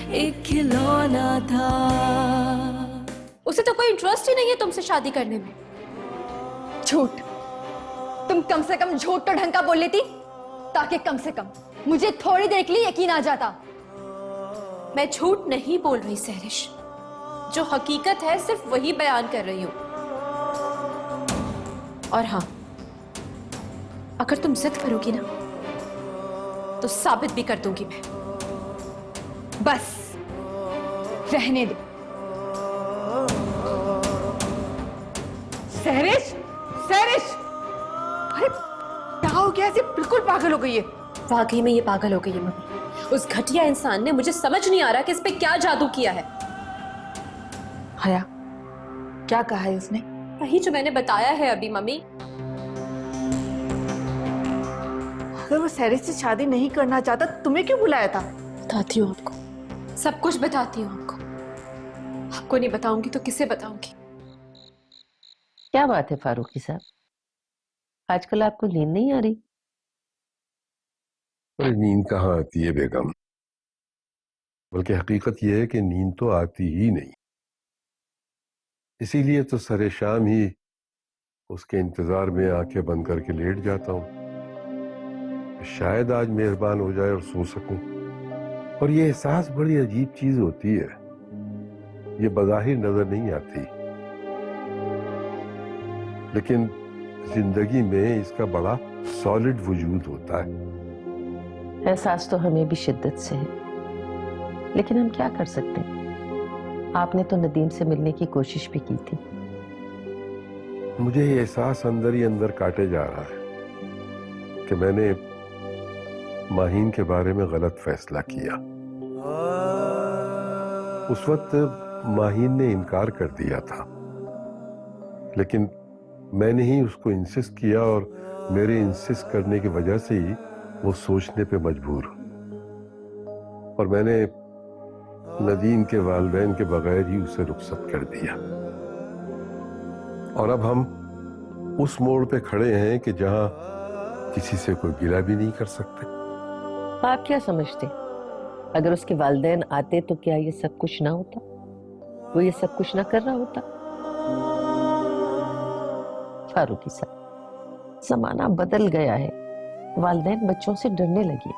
एक खिलौना था। उसे तो कोई इंटरेस्ट ही नहीं है तुमसे शादी करने में। झूठ। तुम कम से कम झूठ तो ढंग का बोल लेती, ताकि कम से कम मुझे थोड़ी देर के लिए यकीन आ जाता। मैं झूठ नहीं बोल रही सहरिश, जो हकीकत है सिर्फ वही बयान कर रही हूं। और हाँ, अगर तुम जिद करोगी ना तो साबित भी कर दूंगी मैं। बस रहने दो। सहरिश, सहरिश, अरे क्या हो गया? ऐसे बिल्कुल पागल हो गई है। वाकई में ये पागल हो गई है मम्मी। उस घटिया इंसान ने, मुझे समझ नहीं आ रहा कि इस पे क्या जादू किया है। हया, क्या कहा है उसने? वही जो मैंने बताया है अभी मम्मी। अगर वो सहरिश से शादी नहीं करना चाहता, तुम्हें क्यों बुलाया था? बताती हूँ आपको, सब कुछ बताती हूँ आपको। आपको नहीं बताऊंगी तो किसे बताऊंगी? क्या बात है फारूकी साहब, आजकल आपको नींद नहीं आ रही? अरे नींद कहाँ आती है बेगम, बल्कि हकीकत यह है कि नींद तो आती ही नहीं। इसीलिए तो सरे शाम ही उसके इंतजार में आंखें बंद करके लेट जाता हूँ, शायद आज मेहरबान हो जाए और सो सकूं। और ये एहसास बड़ी अजीब चीज होती है, ये बज़ाहिर नजर नहीं आती, लेकिन जिंदगी में इसका बड़ा सॉलिड वजूद होता है। एहसास तो हमें भी शिद्दत से है, लेकिन हम क्या कर सकते हैं? आपने तो नदीम से मिलने की कोशिश भी की थी। मुझे ये एहसास अंदर ही अंदर काटे जा रहा है कि मैंने माहीन के बारे में गलत फैसला किया। उस वक्त माहीन ने इनकार कर दिया था, लेकिन मैंने ही उसको इंसिस्ट किया और मेरे इंसिस्ट करने की वजह से ही वो सोचने पे मजबूर। और मैंने नदीम के वालिदैन के बगैर ही उसे रुखसत कर दिया। और अब हम उस मोड़ पे खड़े हैं कि जहां किसी से कोई गिला भी नहीं कर सकते। आप क्या समझते, अगर उसके वालिदैन आते तो क्या ये सब कुछ ना होता? वो ये सब कुछ ना कर रहा होता? फारूकी साहब, जमाना बदल गया है, वालिदैन बच्चों से डरने लगे।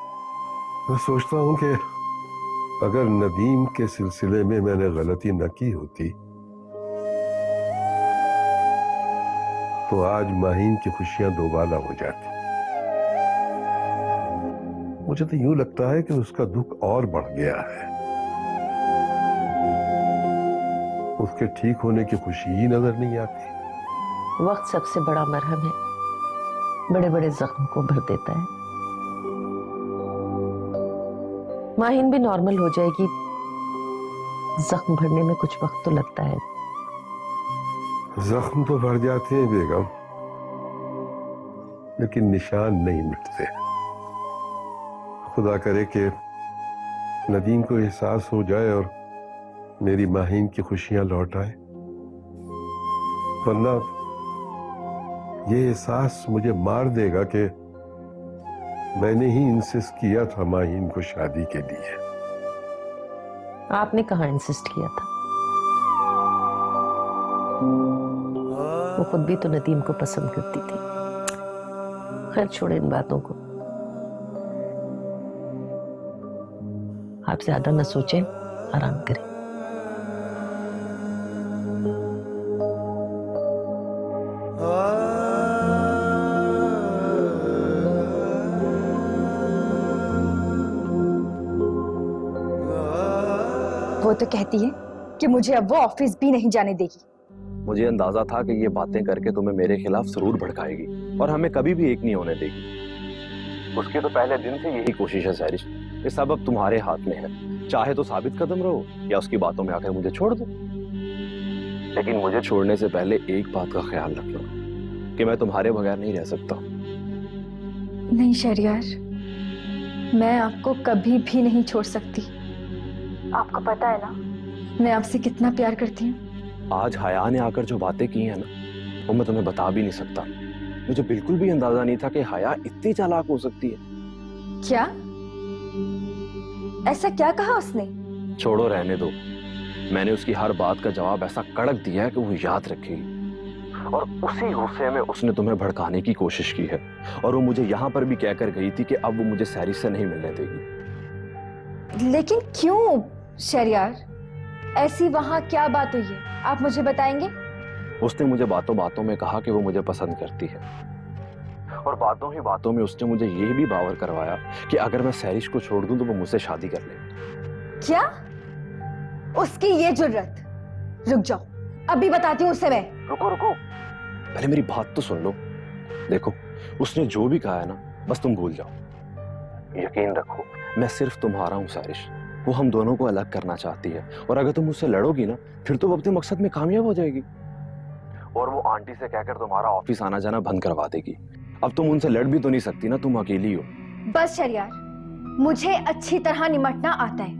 मैं सोचता हूं कि अगर नदीम के सिलसिले में मैंने गलती न की होती तो आज माहीन की खुशियां दोबाला हो जाती। मुझे तो यूं लगता है कि उसका दुख और बढ़ गया है, उसके ठीक होने की खुशी ही नजर नहीं आती। वक्त सबसे बड़ा मरहम है, बड़े बड़े जख्म को भर देता है। माहीन भी नॉर्मल हो जाएगी, जख्म भरने में कुछ वक्त तो लगता है। जख्म तो भर जाते हैं बेगम, लेकिन निशान नहीं मिटते। खुदा करे कि नदीम को एहसास हो जाए और मेरी माहीन की खुशियां लौट आए, वरना ये एहसास मुझे मार देगा कि मैंने ही इंसिस्ट किया था माहीन को शादी के लिए। आपने कहाँ इंसिस्ट किया था? वो खुद भी तो नदीम को पसंद करती थी। खैर छोड़े इन बातों को, आप ज्यादा न सोचें, आराम करें। वो तो कहती है कि मुझे अब वो ऑफिस भी नहीं जाने देगी। मुझे अंदाजा था कि ये बातें करके तुम्हें मेरे खिलाफ जरूर भड़काएगी और हमें कभी भी एक नहीं होने देगी। उसके तो पहले दिन से यही कोशिश है सहरिश। ये सब अब तुम्हारे हाथ में है, चाहे तो साबित कदम रहो या उसकी बातों में आकर मुझे छोड़ दो। लेकिन मुझे छोड़ने से पहले एक बात का ख्याल रखना कि मैं तुम्हारे बगैर नहीं रह सकता। नहीं शहरयार, मैं आपको कभी भी नहीं छोड़ सकती। आपको पता है ना मैं आपसे कितना प्यार करती हूँ। आज हया ने आकर जो बातें की हैं ना, वो मैं तुम्हें बता भी नहीं सकता। मुझे बिल्कुल भी अंदाजा नहीं था कि हया इतनी चालाक हो सकती है। क्या? ऐसा क्या कहा उसने? छोड़ो, रहने दो। मैंने उसकी हर बात का जवाब ऐसा कड़क दिया है कि वो याद रखेगी। और उसी गुस्से में उसने तुम्हें भड़काने की कोशिश की है। और वो मुझे यहाँ पर भी कहकर गई थी कि अब वो मुझे सैरिश से नहीं मिलने देगी। लेकिन क्यों शहरयार, ऐसी वहां क्या बात हुई है, आप मुझे बताएंगे? उसने मुझे बातों बातों में कहा कि वो मुझे पसंद करती है। और बातों ही बातों में उसने मुझे ये भी बावर करवाया कि अगर मैं सैरिश को छोड़ दूं तो वो मुझसे शादी कर लेगी। क्या? उसकी ये जुर्रत? रुक जाओ, अभी बताती हूँ उसे मैं। रुको रुको, पहले मेरी बात तो सुन लो। देखो, उसने जो भी कहा है ना, बस तुम भूल जाओ। यकीन रखो, मैं सिर्फ तुम्हारा हूं सैरिश। वो हम दोनों को अलग करना चाहती है, और अगर तुम मुझसे लड़ोगी ना, फिर तो वो अपने मकसद में कामयाब हो जाएगी। और वो आंटी से कहकर तुम्हारा ऑफिस आना जाना बंद करवा देगी। अब तुम उनसे लड़ भी तो नहीं सकती ना, तुम अकेली हो। बस शहरयार, मुझे अच्छी तरह निमटना आता है,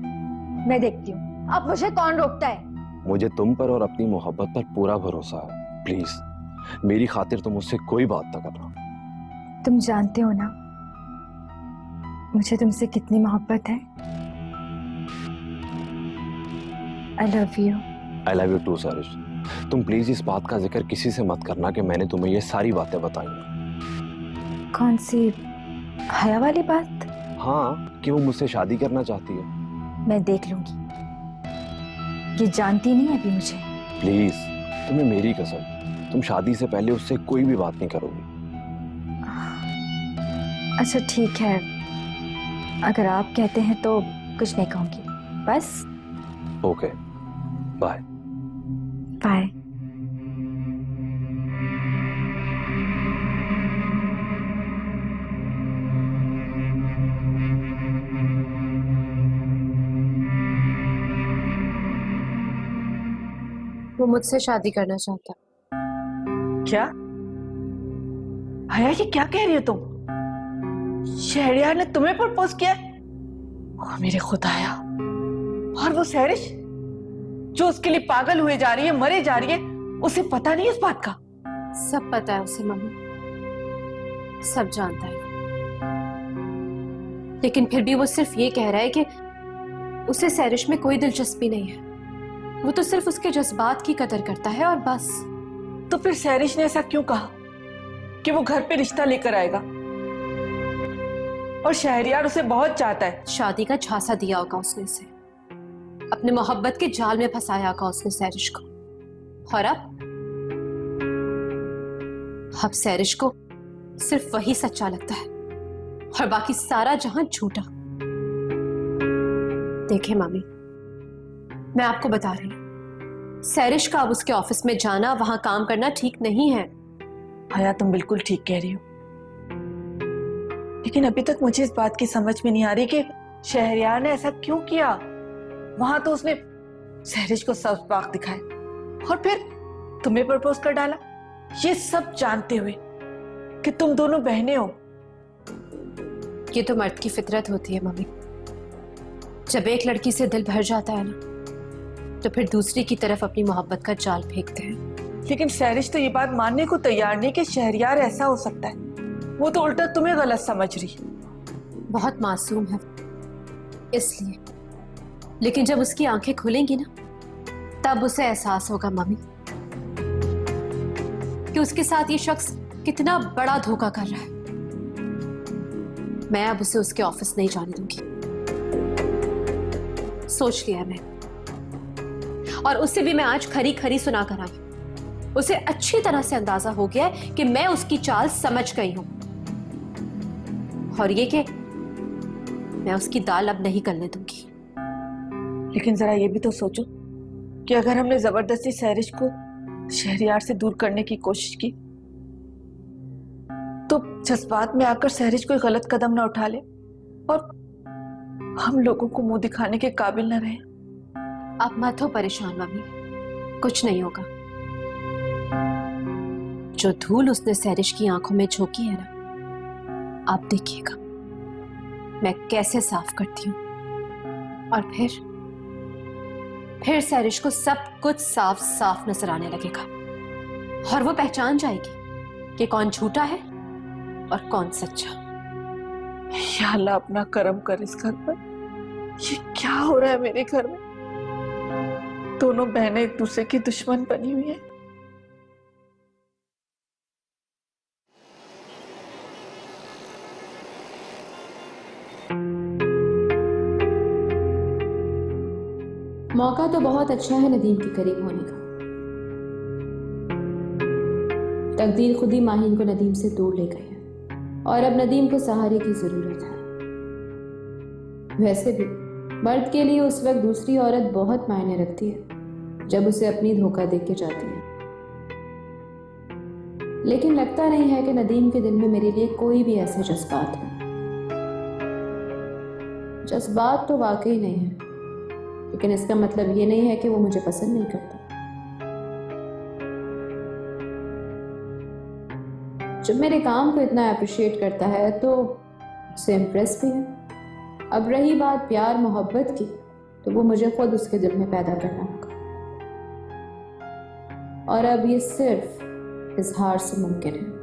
मैं देखती हूँ अब मुझे कौन रोकता है। मुझे तुम पर और अपनी मोहब्बत पर पूरा भरोसा है। प्लीज मेरी खातिर तुम मुझसे कोई बात ना करना। तुम जानते हो ना मुझे तुमसे कितनी मोहब्बत है। I love you. I love you too Sairish. तुम प्लीज इस बात का जिक्र किसी से मत करना कि मैंने तुम्हें ये सारी बातें बताई हैं। कौन सी हया वाली बात? हाँ, कि वो मुझसे शादी करना चाहती है। मैं देख लूंगी, ये जानती नहीं है अभी मुझे। प्लीज, तुम्हें मेरी कसम, तुम शादी से पहले उससे कोई भी बात नहीं करोगी। अच्छा ठीक है, अगर आप कहते हैं तो कुछ नहीं कहूंगी, बस। Okay, bye. बाय। वो मुझसे शादी करना चाहता। क्या? हया, ये क्या कह रही हो तुम? शहरयार ने तुम्हें प्रपोज किया? ओह मेरे खुदाया! और वो सैरिश जो उसके लिए पागल हुए जा रही है, मरे जा रही है, उसे पता नहीं इस बात का? सब पता है उसे मम्मी, सब जानता है। लेकिन फिर भी वो सिर्फ ये कह रहा है कि उसे सैरिश में कोई दिलचस्पी नहीं है। वो तो सिर्फ उसके जज्बात की कदर करता है और बस। तो फिर सैरिश ने ऐसा क्यों कहा कि वो घर पे रिश्ता लेकर आएगा? और शहरयार उसे बहुत चाहता है। शादी का झांसा दिया होगा उसने उसे, अपने मोहब्बत के जाल में फंसाया होगा उसने सैरिश को। और अब सैरिश को सिर्फ वही सच्चा लगता है और बाकी सारा जहां झूठा। देखे मामी, मैं आपको बता रही हूं, सैरिश का अब उसके ऑफिस में जाना, वहां काम करना ठीक नहीं है। हया, तुम बिल्कुल ठीक कह रही हो, लेकिन अभी तक मुझे इस बात की समझ में नहीं आ रही कि शहरयार ने ऐसा क्यों किया। वहां तो उसने सैरिश को सब्ज बाग दिखाए और फिर तुम्हें प्रपोज कर डाला, ये सब जानते हुए कि तुम दोनों बहनें हो। ये तो मर्द की फितरत होती है मम्मी। जब एक लड़की से दिल भर जाता है ना, तो फिर दूसरी की तरफ अपनी मोहब्बत का जाल फेंकते हैं। लेकिन सैरिश तो ये बात मानने को तैयार नहीं कि शहरयार ऐसा हो सकता है। वो तो उल्टा तुम्हें गलत समझ रही है। बहुत मासूम है इसलिए। लेकिन जब उसकी आंखें खुलेंगी ना, तब उसे एहसास होगा मम्मी कि उसके साथ ये शख्स कितना बड़ा धोखा कर रहा है। मैं अब उसे उसके ऑफिस नहीं जाने दूंगी, सोच लिया मैं। और उससे भी मैं आज खरी खरी सुना कर आई। उसे अच्छी तरह से अंदाजा हो गया है कि मैं उसकी चाल समझ गई हूं, और ये कि मैं उसकी दाल अब नहीं गलने दूंगी। लेकिन जरा ये भी तो सोचो कि अगर हमने जबरदस्ती सैरिश को शहरयार से दूर करने की कोशिश की, तो जज्बात में आकर सैरिश कोई गलत कदम ना उठा ले और हम लोगों को मुंह दिखाने के काबिल न रहे। आप मत हो परेशान मम्मी, कुछ नहीं होगा। जो धूल उसने सैरिश की आंखों में झोंकी है ना, आप देखिएगा मैं कैसे साफ करती हूं। और फिर सैरिश को सब कुछ साफ साफ नजर आने लगेगा और वो पहचान जाएगी कि कौन झूठा है और कौन सच्चा। या अल्लाह, अपना करम कर इस घर पर। ये क्या हो रहा है मेरे घर में? दोनों बहनें एक दूसरे की दुश्मन बनी हुई हैं। मौका तो बहुत अच्छा है नदीम के करीब होने का। तकदीर खुद ही माहिन को नदीम से दूर ले गई है और अब नदीम को सहारे की जरूरत है। वैसे भी मर्द के लिए उस वक्त दूसरी औरत बहुत मायने रखती है जब उसे अपनी धोखा देख के जाती है। लेकिन लगता नहीं है कि नदीम के दिल में मेरे लिए कोई भी ऐसे जज्बात है। जज्बात तो वाकई नहीं है, लेकिन इसका मतलब ये नहीं है कि वो मुझे पसंद नहीं करता। जब मेरे काम को इतना अप्रिशिएट करता है तो उसे इम्प्रेस भी है। अब रही बात प्यार मोहब्बत की, तो वो मुझे खुद उसके दिल में पैदा करना होगा, और अब ये सिर्फ इजहार से मुमकिन है।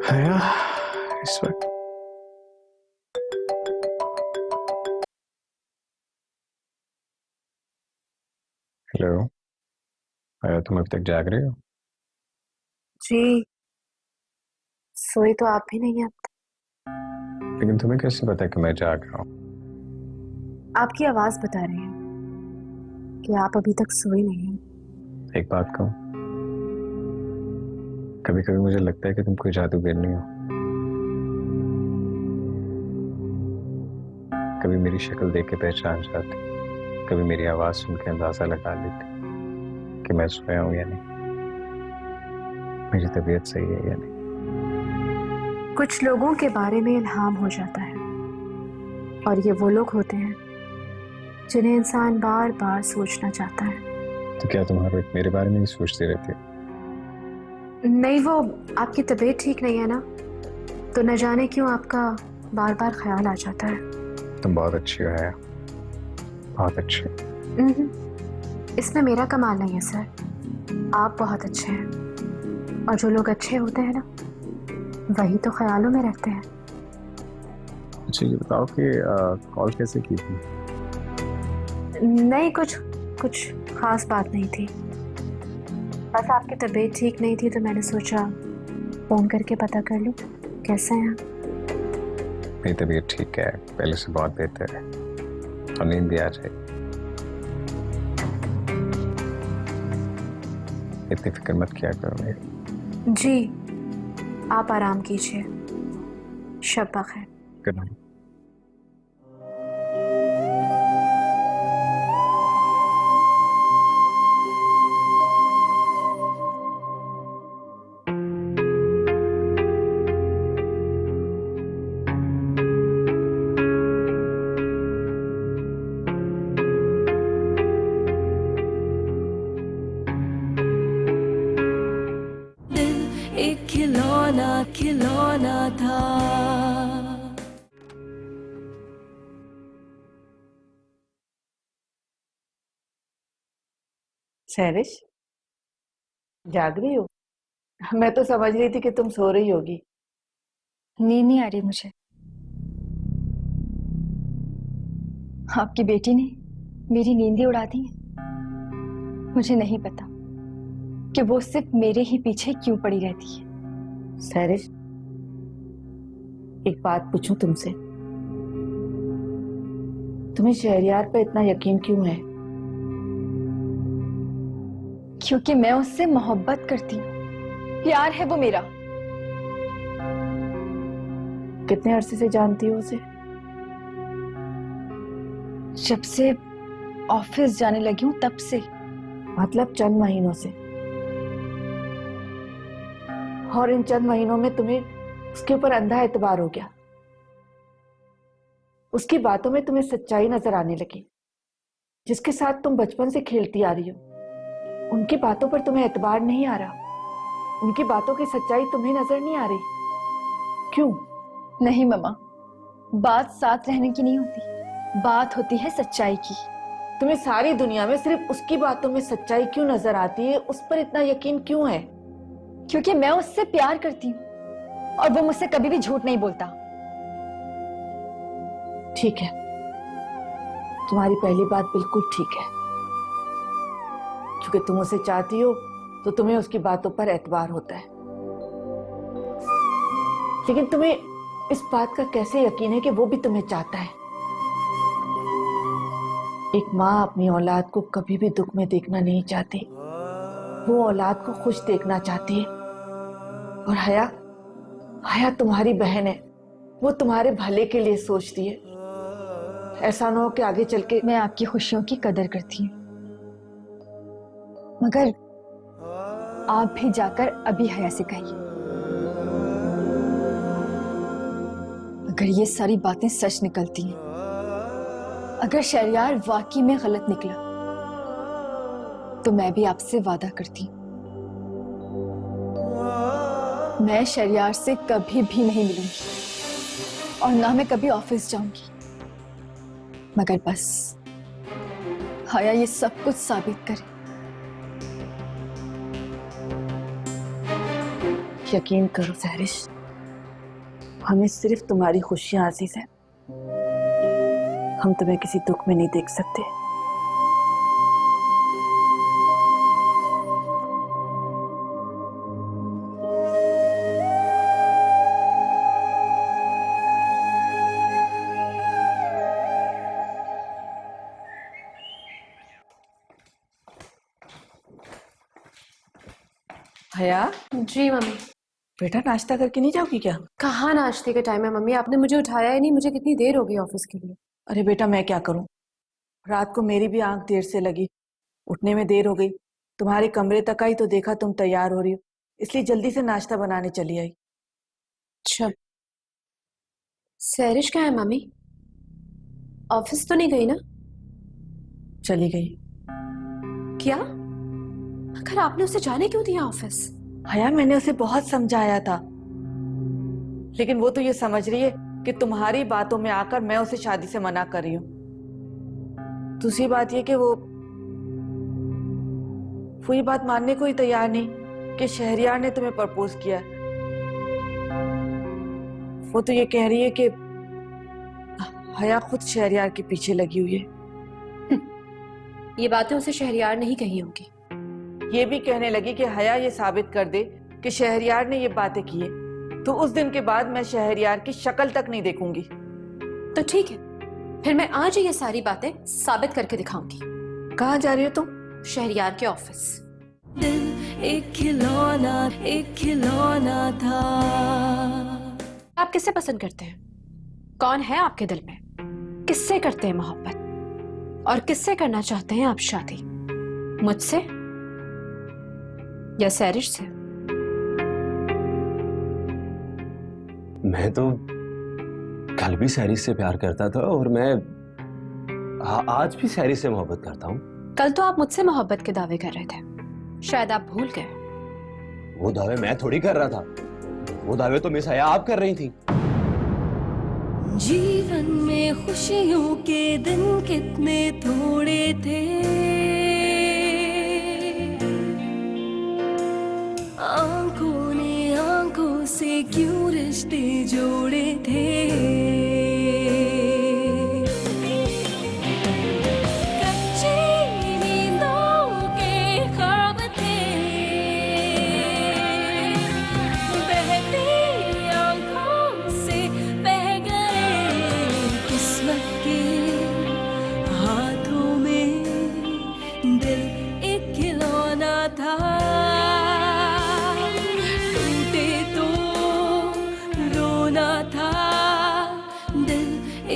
हया इस वक्त हेलो हया, तुम अभी तक जाग रहे हो? जी, सोई तो आप भी नहीं अब। लेकिन तुम्हें कैसे पता कि मैं जाग रहा हूँ? आपकी आवाज बता रही है कि आप अभी तक सोई नहीं हैं। एक बात कहूँ, कभी कभी मुझे लगता है कि तुम कोई जादूगर नहीं हो। कभी मेरी शक्ल देख के पहचान जाती, कभी मेरी आवाज सुन के अंदाजा लगा लेती कि मैं सोया हूं या नहीं, मेरी तबीयत सही है या नहीं। कुछ लोगों के बारे में इल्हाम हो जाता है, और ये वो लोग होते हैं जिन्हें इंसान बार बार सोचना चाहता है। तो क्या तुम हर वक्त मेरे बारे में ही सोचती रहती हो? नहीं, वो आपकी तबीयत ठीक नहीं है ना, तो न जाने क्यों आपका बार बार ख्याल आ जाता है। तुम बहुत अच्छी हो हया, बहुत अच्छी। इसमें मेरा कमाल नहीं है सर, आप बहुत अच्छे हैं, और जो लोग अच्छे होते हैं ना वही तो ख्यालों में रहते हैं। अच्छा ये बताओ कि कॉल कैसे की थी? नहीं, कुछ खास बात नहीं थी, बस आपकी तबीयत ठीक नहीं थी तो मैंने सोचा फोन करके पता कर लूं कैसे हैं आप। मेरी तबीयत ठीक है, पहले से बहुत बेहतर है, और नींद भी आ जाएगी। इतनी फिक्र मत किया करो मेरी। जी, आप आराम कीजिए, शब बखैर। Good night. एक खिलौना खिलौना था। सहरिश, जाग रही हो? मैं तो समझ रही थी कि तुम सो रही होगी। नींद नहीं आ रही मुझे। आपकी बेटी ने मेरी नींद ही उड़ा दी है। मुझे नहीं पता कि वो सिर्फ मेरे ही पीछे क्यों पड़ी रहती है। सहरिश, एक बात पूछूं तुमसे, तुम्हें शहरयार पे इतना यकीन क्यों है? क्योंकि मैं उससे मोहब्बत करती हूँ, प्यार है वो मेरा। कितने अरसे से जानती हो उसे? जब से ऑफिस जाने लगी हूँ तब से। मतलब चंद महीनों से? और इन चंद महीनों में तुम्हें उसके ऊपर अंधा एतबार हो गया, उसकी बातों में तुम्हें सच्चाई नजर आने लगी। जिसके साथ तुम बचपन से खेलती आ रही हो, उनकी बातों पर तुम्हें एतबार नहीं आ रहा, उनकी बातों की सच्चाई तुम्हें नजर नहीं आ रही। क्यों? नहीं मम्मा, बात साथ रहने की नहीं होती, बात होती है सच्चाई की। तुम्हें सारी दुनिया में सिर्फ उसकी बातों में सच्चाई क्यों नजर आती है? उस पर इतना यकीन क्यों है? क्योंकि मैं उससे प्यार करती हूँ और वो मुझसे कभी भी झूठ नहीं बोलता। ठीक है, तुम्हारी पहली बात बिल्कुल ठीक है, क्योंकि तुम उसे चाहती हो तो तुम्हें उसकी बातों पर एतबार होता है। लेकिन तुम्हें इस बात का कैसे यकीन है कि वो भी तुम्हें चाहता है? एक माँ अपनी औलाद को कभी भी दुख में देखना नहीं चाहती, वो औलाद को खुश देखना चाहती है। और हया, हया तुम्हारी बहन है, वो तुम्हारे भले के लिए सोचती है। ऐसा ना हो कि आगे चल के मैं आपकी खुशियों की कदर करती हूँ, मगर आप भी जाकर अभी हया से कहिए, अगर ये सारी बातें सच निकलती हैं, अगर शहरयार वाकई में गलत निकला, तो मैं भी आपसे वादा करती हूँ, मैं शहरयार से कभी भी नहीं मिलूंगी और ना मैं कभी ऑफिस जाऊंगी, मगर बस हया ये सब कुछ साबित करे। यकीन करो सहरिश, हमें सिर्फ तुम्हारी खुशियां अजीज है, हम तुम्हें किसी दुख में नहीं देख सकते। हया, जी मम्मी। बेटा नाश्ता करके नहीं जाओगी क्या? कहाँ नाश्ते का टाइम है मम्मी, आपने मुझे उठाया ही नहीं, मुझे कितनी देर हो गई ऑफिस के लिए। अरे बेटा मैं क्या करूं, रात को मेरी भी आंख देर से लगी, उठने में देर हो गई। तुम्हारे कमरे तक आई तो देखा तुम तैयार हो रही हो, इसलिए जल्दी से नाश्ता बनाने चली आई। अच्छा, सैरिश कहाँ है मम्मी? ऑफिस तो नहीं गई ना? चली गई। क्या? अगर आपने उसे जाने क्यों दिया ऑफिस? हया, मैंने उसे बहुत समझाया था, लेकिन वो तो ये समझ रही है कि तुम्हारी बातों में आकर मैं उसे शादी से मना कर रही हूँ। दूसरी बात ये कि वो ये बात मानने को ही तैयार नहीं कि शहरयार ने तुम्हें प्रपोज किया है। वो तो ये कह रही है कि हया खुद शहरयार के पीछे लगी हुई है। ये बातें उसे शहरयार नहीं कही होंगी। ये भी कहने लगी कि हया ये साबित कर दे कि शहरयार ने ये बातें की है, तो उस दिन के बाद मैं शहरयार की शक्ल तक नहीं देखूंगी। तो ठीक है, फिर मैं आज ही ये सारी बातें साबित करके दिखाऊंगी। कहाँ जा रही हो तुम? शहरयार के ऑफिस। दिल एक खिलौना था। आप किससे पसंद करते हैं? कौन है आपके दिल में? किससे करते हैं मोहब्बत? और किससे करना चाहते हैं आप शादी? मुझसे या सैरिश से? मैं तो कल भी सैरिश से प्यार करता था और मैं आज भी सैरिश से मोहब्बत करता हूँ। कल तो आप मुझसे मोहब्बत के दावे कर रहे थे, शायद आप भूल गए। वो दावे मैं थोड़ी कर रहा था, वो दावे तो मिस हया आप कर रही थी। जीवन में खुशियों के दिन कितने थोड़े थे, आंखों ने आंखों से क्यों रिश्ते जोड़े थे।